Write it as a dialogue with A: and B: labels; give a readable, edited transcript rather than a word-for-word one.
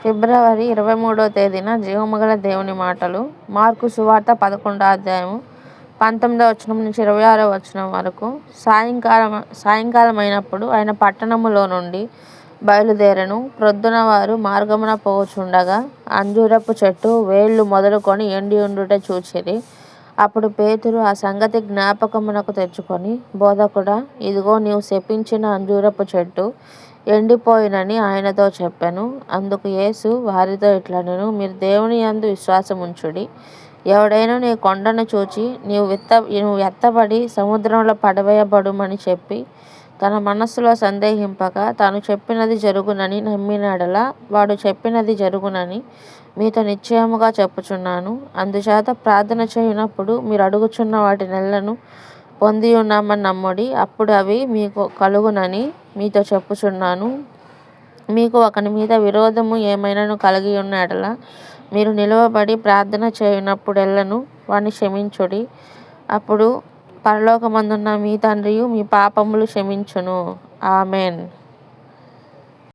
A: ఫిబ్రవరి 23వ తేదీన జీవముగల దేవుని మాటలు. మార్కు సువార్త 11వ అధ్యాయము 19వ వచనం నుంచి 26వ వచనం వరకు. సాయంకాలం అయినప్పుడు ఆయన పట్టణములో నుండి బయలుదేరెను. ప్రొద్దున వారు మార్గమున పోవుచుండగా అంజూరపు చెట్టు వేళ్ళు మొదలుకొని ఎండి ఉండుట చూచిరి. అప్పుడు పేతురు ఆ సంగతి జ్ఞాపకమునకు తెచ్చుకొని, బోధకుడా, ఇదిగో నీవు శపించిన అంజూరపు చెట్టు ఎండిపోయినని ఆయనతో చెప్పెను. అందుకు యేసు వారితో ఇట్లనెను, మీరు దేవుని యందు విశ్వాసముంచుడి. ఎవడైనను ఈ కొండను చూచి నీవు ఎత్తబడి సముద్రంలో పడవేయబడుమని చెప్పి తన మనస్సులో సందేహింపక తాను చెప్పినది జరుగునని నమ్మిన యెడల వాడు చెప్పినది జరుగునని మీతో నిశ్చయముగా చెప్పుచున్నాను. అందుచేత ప్రార్థన చేయునప్పుడు మీరు అడుగుచున్న వాటినెల్లను పొందియున్నామని నమ్ముడి, అప్పుడు అవి మీకు కలుగునని మీతో చెప్పుచున్నాను. మీకు ఒకని మీద విరోధము ఏమైనను కలిగి ఉన్న యెడల మీరు నిలువబడి ప్రార్థన చేయునప్పుడెల్లను వాని క్షమించుడి. అప్పుడు పరలోకమందున్న మీ తండ్రియు మీ పాపములు క్షమించును. ఆమేన్.